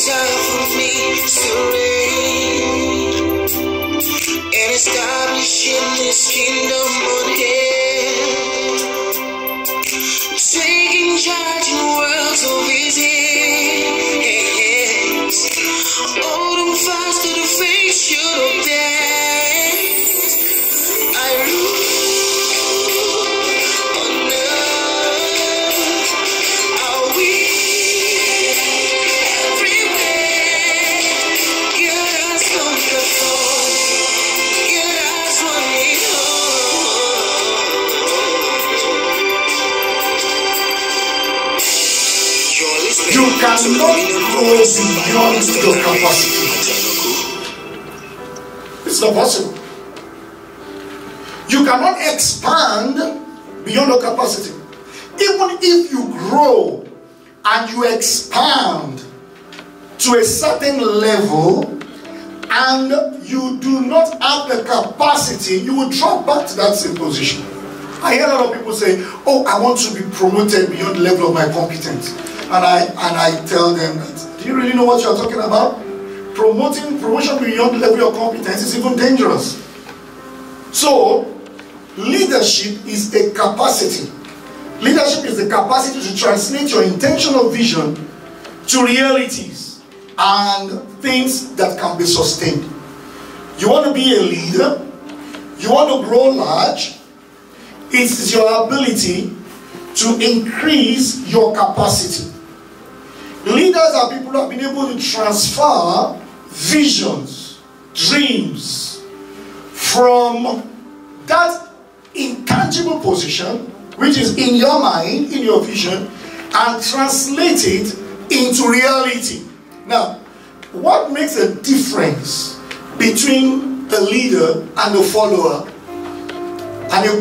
time for me to reign and establishing this kingdom on earth, taking charge in the world of his hands, holding fast to the faith should dance. I rule on earth, are we everywhere? Get us on the phone, get us on the You cannot grow beyond your capacity. It's not possible. You cannot expand beyond your capacity. Even if you grow and you expand to a certain level and you do not have the capacity, you will drop back to that same position. I hear a lot of people say, oh, I want to be promoted beyond the level of my competence. And I tell them that, do you really know what you're talking about? Promotion beyond the level of your competence is even dangerous. So, leadership is a capacity. Leadership is the capacity to translate your intentional vision to realities and things that can be sustained. You want to be a leader, you want to grow large, it's your ability to increase your capacity. Leaders are people who have been able to transfer visions, dreams from that intangible position, which is in your mind, in your vision, and translate it into reality. Now, what makes a difference between a leader and a follower,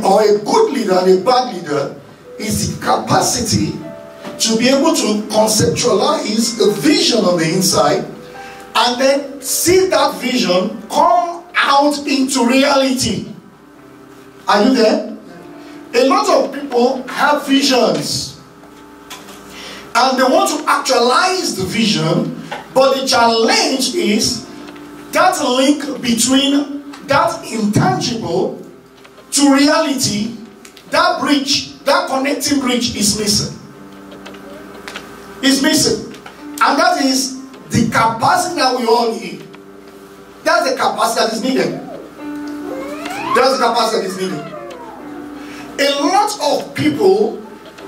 or a good leader and a bad leader, is the capacity to be able to conceptualize a vision on the inside and then see that vision come out into reality. Are you there? A lot of people have visions and they want to actualize the vision, but the challenge is that link between that intangible to reality, that bridge, that connecting bridge is missing. Is missing. And that is the capacity that we all need. That's the capacity that is needed. That's the capacity that is needed. A lot of people,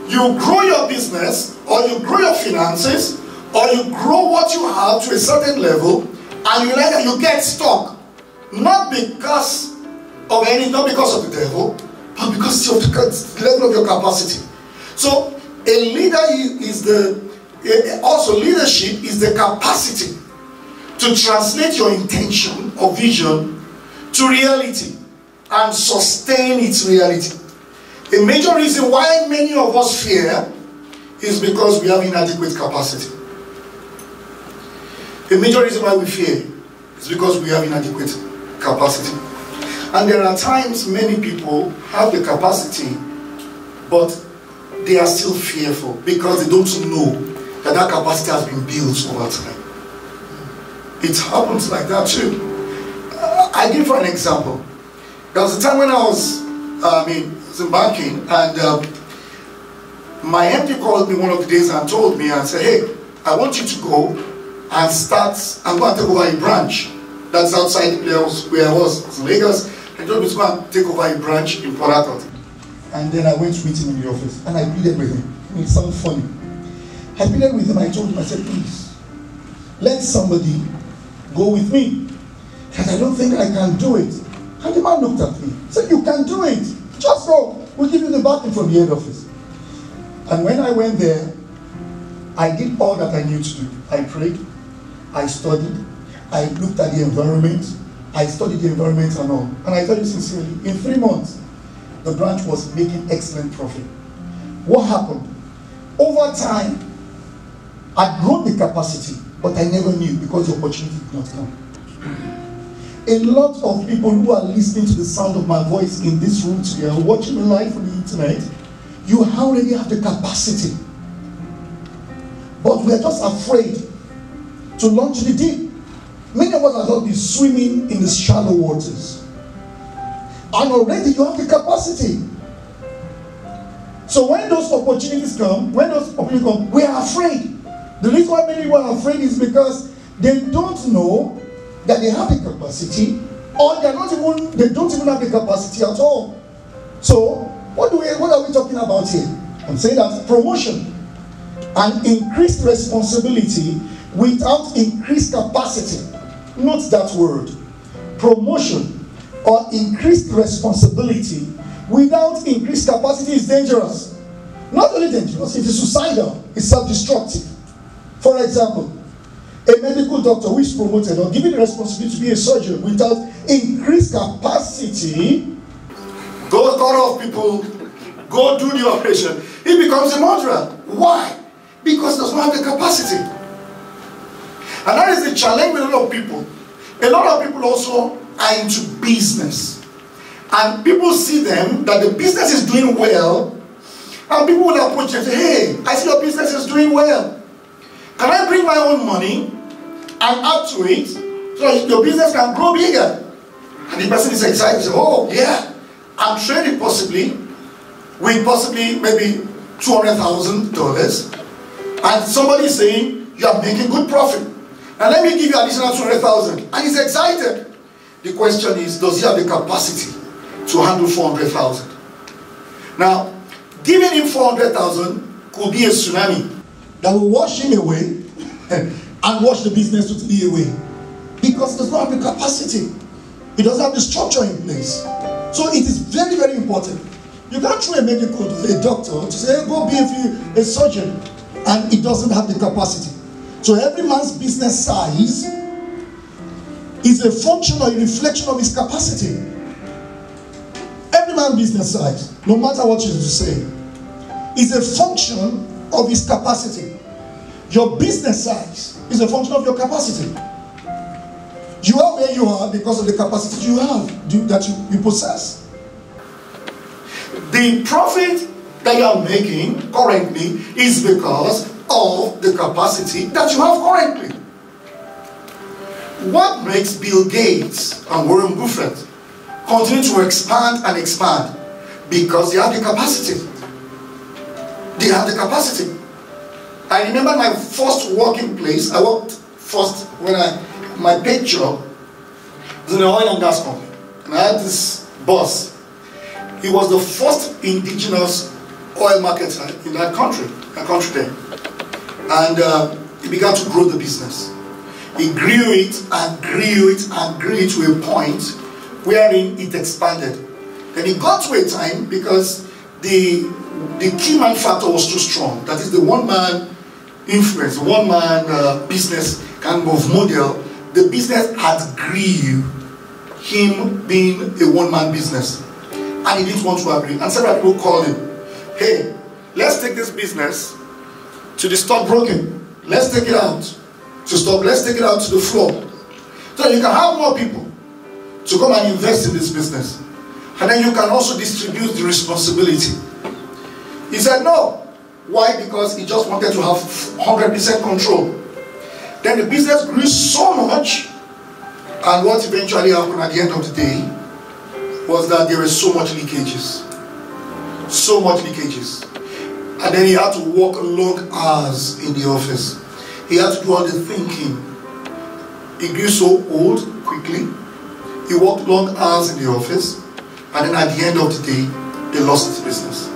you grow your business, or you grow your finances, or you grow what you have to a certain level, and you realize that you get stuck. Not because of anything, not because of the devil, but because of the level of your capacity. So a leader is also leadership is the capacity to translate your intention or vision to reality and sustain its reality. A major reason why many of us fear is because we have inadequate capacity. A major reason why we fear is because we have inadequate capacity. And there are times many people have the capacity, but they are still fearful because they don't know that that capacity has been built over time. It happens like that too. I give you an example. There was a time when I was in banking, and my MD called me one of the days and told me and said, hey, I want you to go and start, I'm going to take over a branch that's outside where I was in Lagos. I told me to go and take over a branch in Port Harcourt. And then I went to meet him in the office and I pleaded with him. It sounded funny. I pleaded with him, I told him, I said, please, let somebody go with me. And I don't think I can do it. And the man looked at me, said, you can do it. Just go. We'll give you the backing from the head office. And when I went there, I did all that I knew to do. I prayed, I studied, I looked at the environment, I studied the environment and all. And I tell you sincerely, in 3 months, the branch was making excellent profit. What happened? Over time, I'd grown the capacity, but I never knew because the opportunity did not come. A lot of people who are listening to the sound of my voice in this room today and watching me live on the internet, you already have the capacity. But we are just afraid to launch the deep. Many of us are not be swimming in the shallow waters. And already you have the capacity. So when those opportunities come, we are afraid. The reason why many people are afraid is because they don't know that they have the capacity, or they don't even have the capacity at all. So what are we talking about here? I'm saying that promotion and increased responsibility without increased capacity. Note that word. Promotion or increased responsibility without increased capacity is dangerous. Not only dangerous, it is suicidal, it's self-destructive. For example, a medical doctor who is promoted or given the responsibility to be a surgeon without increased capacity, go cut off people, go do the operation, he becomes a murderer. Why? Because he does not have the capacity. And that is the challenge with a lot of people. A lot of people also are into business. And people see them, that the business is doing well, and people will approach them and say, hey, I see your business is doing well. Can I bring my own money and add to it so that your business can grow bigger? And the person is excited, say, oh yeah, I'm trading possibly with maybe $200,000, and somebody is saying you are making good profit. Now let me give you additional 200,000, and he's excited. The question is, does he have the capacity to handle 400,000? Now, giving him 400,000 could be a tsunami that will wash him away and wash the business totally away, because he does not have the capacity. He doesn't have the structure in place. So it is very, very important. You can't throw a medical doctor to say, hey, go be a surgeon, and he doesn't have the capacity. So every man's business size is a function or a reflection of his capacity. Every man's business size, no matter what you say, is a function of his capacity. Your business size is a function of your capacity. You are where you are because of the capacity you have, that you possess. The profit that you are making currently is because of the capacity that you have currently. What makes Bill Gates and Warren Buffett continue to expand and expand? Because they have the capacity. They have the capacity. I remember my first working place. I worked first when my paid job was in an oil and gas company. And I had this boss. He was the first indigenous oil marketer in that country there. And he began to grow the business. He grew it and grew it and grew it to a point wherein it expanded. Then it got to a time, because the key man factor was too strong. That is the one-man influence, the one-man business kind of model. The business had grew, him being a one-man business. And he didn't want to agree. And several people called him, hey, let's take this business to the stockbroking. Let's take it out to stop. Let's take it out to the floor, so you can have more people to come and invest in this business. And then you can also distribute the responsibility. He said no. Why? Because he just wanted to have 100% control. Then the business grew so much, and what eventually happened at the end of the day was that there were so much leakages. So much leakages. And then he had to work long hours in the office. He had to do all the thinking. He grew so old quickly. He worked long hours in the office. And then at the end of the day, they lost his business.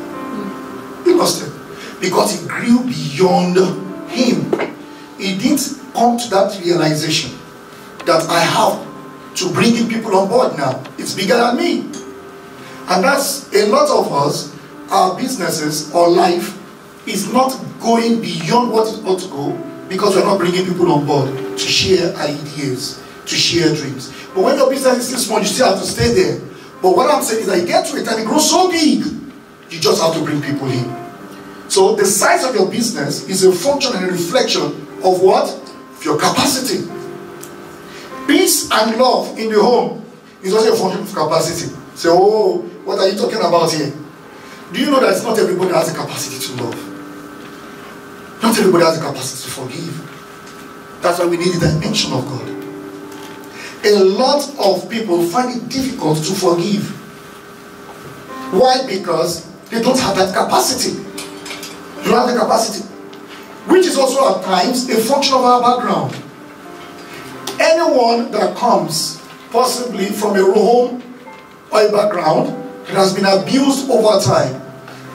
He lost it. Because he grew beyond him. He didn't come to that realization that I have to bring in people on board now. It's bigger than me. And that's a lot of us. Our businesses or life is not going beyond what it ought to go, because we're not bringing people on board to share ideas, to share dreams. But when your business is still small, you still have to stay there. But what I'm saying is that you get to it and it grows so big, you just have to bring people in. So the size of your business is a function and a reflection of what? Of your capacity. Peace and love in the home is also a function of capacity. So, oh, what are you talking about here? Do you know that it's not everybody has the capacity to love? Not everybody has the capacity to forgive. That's why we need the dimension of God. A lot of people find it difficult to forgive. Why? Because they don't have that capacity. You don't have the capacity. Which is also at times a function of our background. Anyone that comes possibly from a home or a background that has been abused over time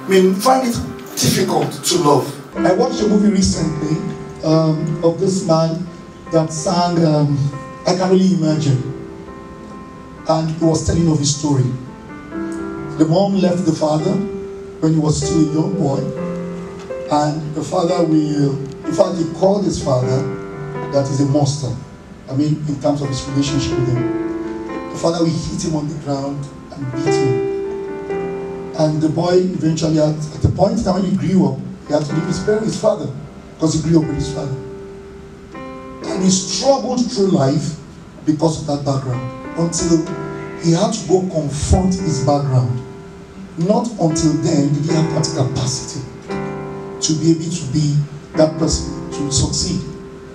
may find it difficult to love. I watched a movie recently of this man that sang I Can Only Imagine, and he was telling of his story. The mom left the father when he was still a young boy, and the father in fact he called his father that is a monster. I mean, in terms of his relationship with him. The father will hit him on the ground and beat him. And the boy eventually, at the point that when he grew up, he had to leave his father, because he grew up with his father. And he struggled through life because of that background, until he had to go confront his background. Not until then did he have that capacity to be able to be that person, to succeed.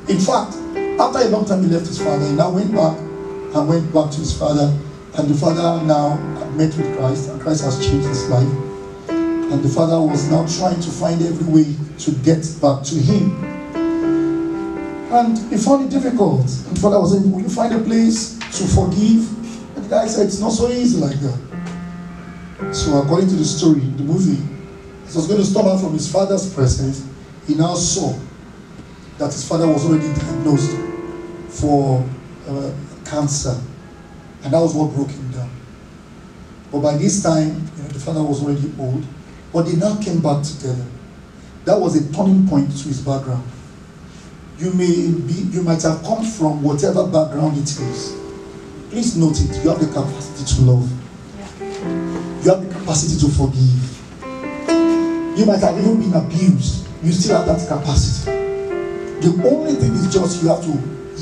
In fact, after a long time he left his father, he now went back to his father, and the father now met with Christ, and Christ has changed his life. And the father was now trying to find every way to get back to him. And he found it difficult. And the father was saying, will you find a place to forgive? And the guy said, it's not so easy like that. So according to the story, the movie, as he was going to storm out from his father's presence, he now saw that his father was already diagnosed for cancer. And that was what broke him down. But by this time, the father was already old. But they now came back together. That was a turning point to his background. You might have come from whatever background it is. Please note it. You have the capacity to love. You have the capacity to forgive. You might have even been abused. You still have that capacity. The only thing is just you have to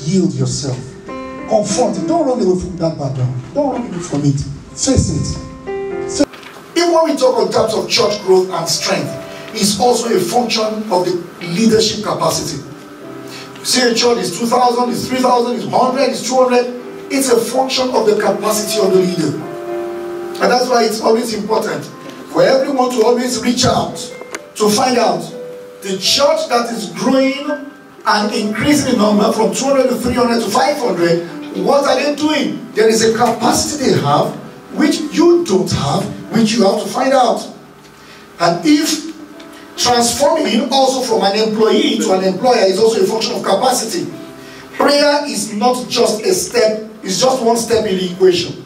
yield yourself. Confront it. Don't run away from that background. Don't run away from it. Face it. Even when we talk in terms of church growth and strength, it's also a function of the leadership capacity. See, a church is 2,000, is 3,000, is 100, is 200. It's a function of the capacity of the leader. And that's why it's always important for everyone to always reach out to find out the church that is growing and increasing in number from 200 to 300 to 500, what are they doing? There is a capacity they have which you don't have, which you have to find out. And if transforming also from an employee to an employer is also a function of capacity. Prayer is not just a step, it's just one step in the equation.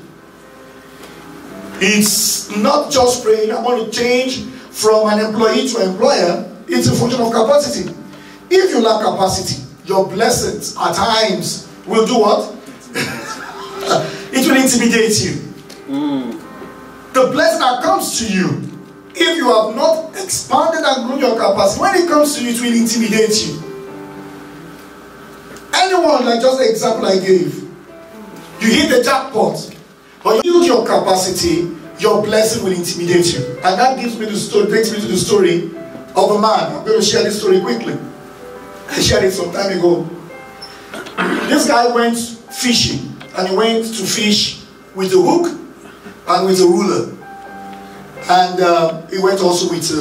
It's not just praying, I want to change from an employee to employer. It's a function of capacity. If you lack capacity, your blessings at times will do what? It will intimidate you. The blessing that comes to you, if you have not expanded and grown your capacity, when it comes to you, it will intimidate you. Anyone, like just the example I gave, you hit the jackpot, but you build your capacity, your blessing will intimidate you. And that gives me the story, takes me to the story of a man. I'm going to share this story quickly. I shared it some time ago. This guy went fishing, and he went to fish with a hook and with a ruler. And he went also with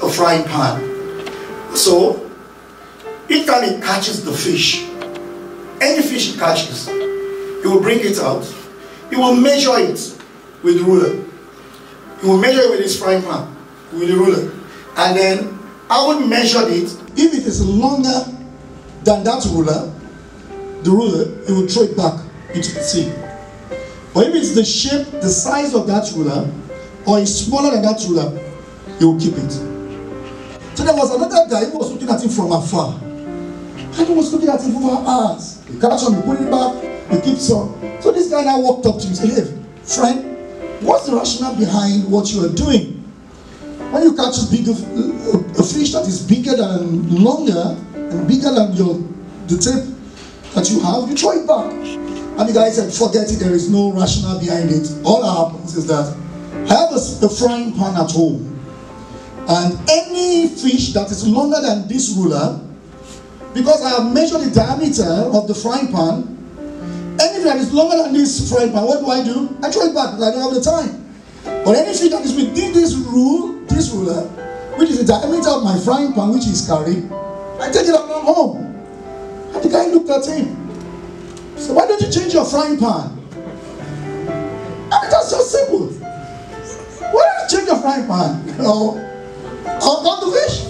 a frying pan. So, each time he catches the fish, any fish he catches, he will bring it out. He will measure it with the ruler. He will measure it with his frying pan, with the ruler. And then, I will measure it. If it is longer than that ruler, he will throw it back into the sea. But if it's the shape, the size of that ruler, or is smaller than that ruler, he will keep it. So there was another guy who was looking at him from afar. And he was looking at him for hours. He catch on, he put it back, he keeps on. So this guy now walked up to him and said, hey, friend, what's the rationale behind what you are doing? When you catch a fish that is bigger than, longer, and bigger than the tape that you have, you throw it back. And the guy said, forget it, there is no rationale behind it. All that happens is that I have a frying pan at home, and any fish that is longer than this ruler, because I have measured the diameter of the frying pan, anything that is longer than this frying pan, what do? I throw it back because I don't have the time. But anything that is within this ruler, which is the diameter of my frying pan, which is carried, I take it along home. And the guy looked at him. So why don't you change your frying pan? And that's so simple. Why don't you change your frying pan? I'll got the fish.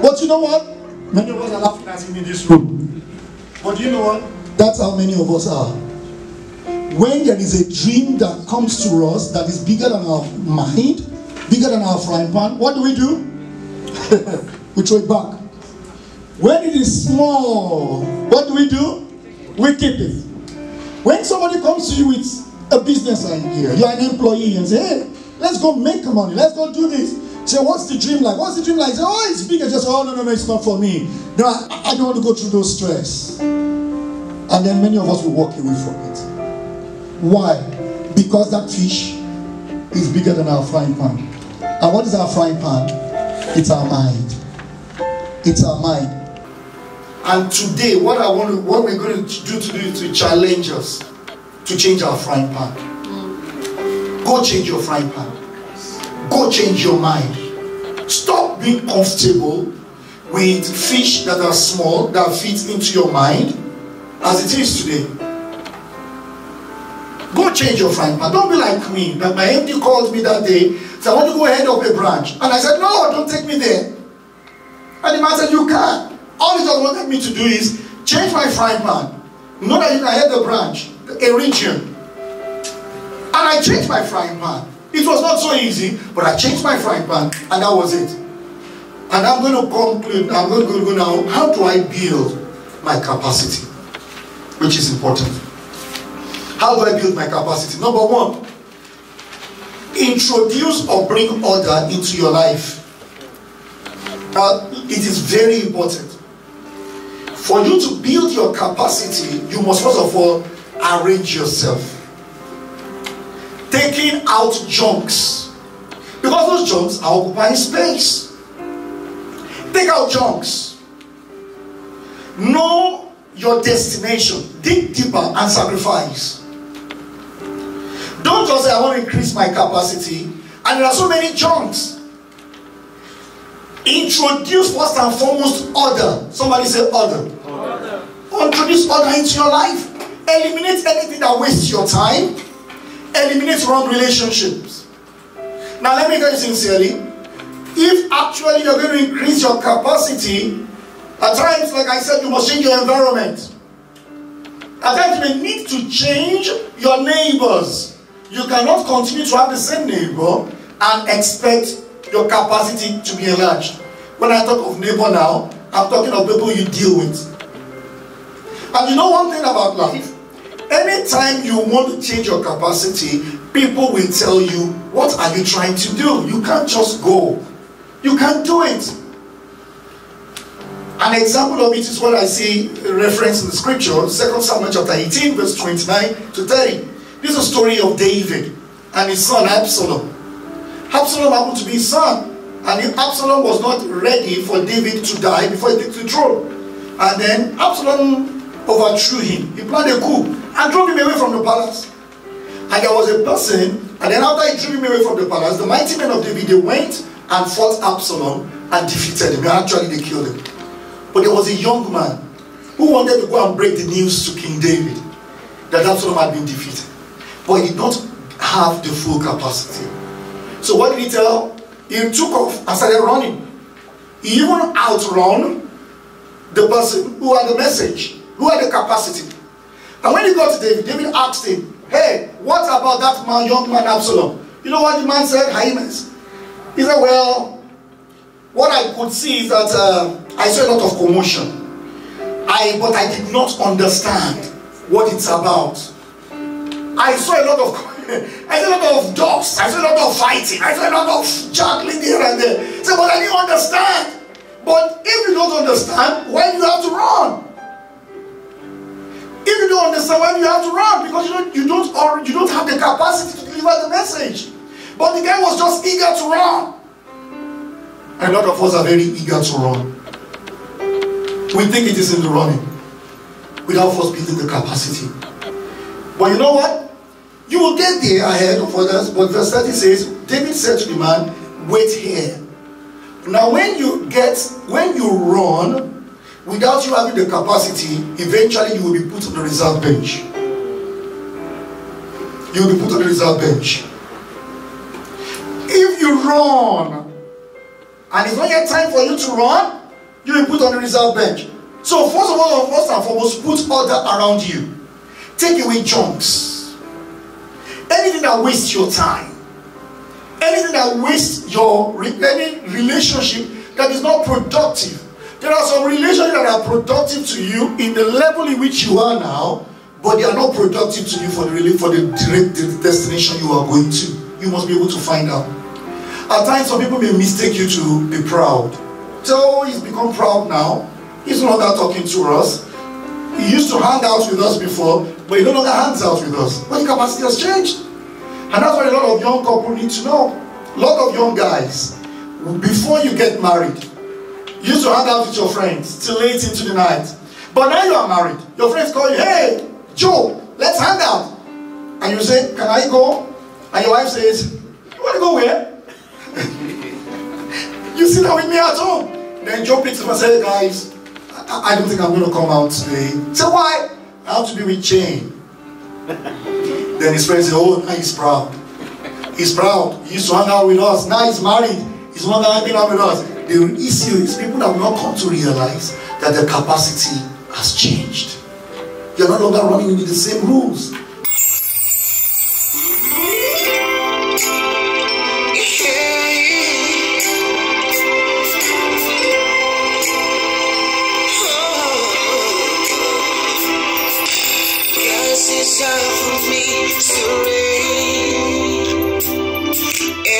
But you know what? Many of us are laughing at him in this room. But you know what? That's how many of us are. When there is a dream that comes to us that is bigger than our mind, bigger than our frying pan, what do? We throw it back. When it is small, what do? We keep it. When somebody comes to you with a business idea, you're an employee and say, hey, let's go make money, let's go do this. Say, what's the dream like? What's the dream like? Say, oh, it's big. Just, oh, no, it's not for me. No, I don't want to go through those stress. And then many of us will walk away from it. Why? Because that fish is bigger than our frying pan. And what is our frying pan? It's our mind. It's our mind. And today, what we're going to do today is to challenge us to change our frying pan. Go change your frying pan. Go change your mind. Stop being comfortable with fish that are small, that fit into your mind, as it is today. Go change your frying pan. Don't be like me. That my MD called me that day, said, I want to go head up a branch. And I said, no, don't take me there. And the man said, you can't. All he just wanted me to do is change my frying pan. Know that you can head the branch, a region. And I changed my frying pan. It was not so easy, but I changed my frying pan, and that was it. And I'm going to conclude, I'm going to go now, how do I build my capacity? Which is important. How do I build my capacity? Number one, introduce or bring order into your life. It is very important. For you to build your capacity, you must first of all arrange yourself. Taking out junks, because those junks are occupying space. Take out junks. Know your destination. Dig deeper and sacrifice. Don't just say, I want to increase my capacity, and there are so many junks. Introduce first and foremost order. Somebody say order. Order. Introduce order into your life. Eliminate anything that wastes your time. Eliminate wrong relationships. Now let me tell you sincerely, if actually you're going to increase your capacity, at times, like I said, you must change your environment. At times you may need to change your neighbors. You cannot continue to have the same neighbor and expect your capacity to be enlarged. When I talk of neighbor now, I'm talking of people you deal with. And you know one thing about life? Anytime you want to change your capacity, people will tell you, what are you trying to do? You can't just go. You can't do it. An example of it is what I see referenced in the scripture, 2 Samuel chapter 18, verse 29 to 30. This is a story of David and his son Absalom. Absalom happened to be his son, and Absalom was not ready for David to die before he took the throne. And then Absalom overthrew him. He planned a coup and drove him away from the palace. And there was a person, and then after he drove him away from the palace, the mighty men of David, they went and fought Absalom and defeated him. Actually, they killed him. But there was a young man who wanted to go and break the news to King David that Absalom had been defeated. But he did not have the full capacity. So what did he tell? He took off and started running. He even outrun the person who had the message, who had the capacity. And when he got to David, David asked him, hey, what about that man, young man Absalom? You know what the man said? Hyenas. He said, well, what I could see is that I saw a lot of commotion. But I did not understand what it's about. I saw a lot of dogs, I saw a lot of fighting, I saw a lot of juggling here and there. So, but I didn't understand. But if you don't understand, why do you have to run? If you don't understand, why do you have to run? Because you don't have the capacity to deliver the message. But the guy was just eager to run. And a lot of us are very eager to run. We think it is in the running without first building the capacity. But you know what? You will get there ahead of others. But verse 30 says, David said to the man, wait here. Now when you run without you having the capacity, eventually you will be put on the reserve bench. You will be put on the reserve bench. If you run and it's not yet time for you to run, you will be put on the reserve bench. So first of all, first and foremost, put order around you. Take away junks. Anything that wastes your time. Anything that wastes your any relationship that is not productive. There are some relationships that are productive to you in the level in which you are now, but they are not productive to you for the destination you are going to. You must be able to find out. At times, some people may mistake you to be proud. So he's become proud now. He's no longer talking to us. He used to hang out with us before, but he no longer hangs out with us. But the capacity has changed. And that's what a lot of young couples need to know. A lot of young guys, before you get married, you used to hang out with your friends till late into the night. But now you are married. Your friends call you, hey, Joe, let's hang out. And you say, can I go? And your wife says, you want to go where? You sit down with me at home. Then Joe picks up and says, guys, I don't think I'm going to come out today. So why? I have to be with Jane. Then his friends say, oh, now he's proud. He's proud. He used to hang out with us. Now he's married. He's no longer hanging out with us. The issue is people have not come to realize that the capacity has changed. You're no longer running with the same rules.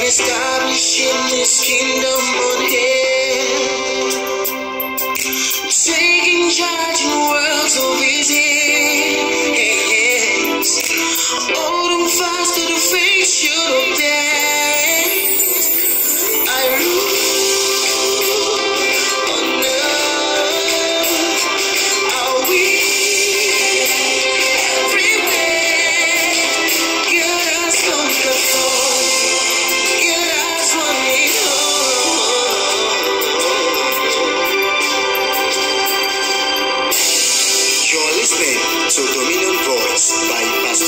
Establishing this kingdom on earth, taking charge in the world of his hands. Hold him fast to the face you'll dance. I rule on earth. I will everywhere. Get us on the floor. So Dominion Voice by Pastor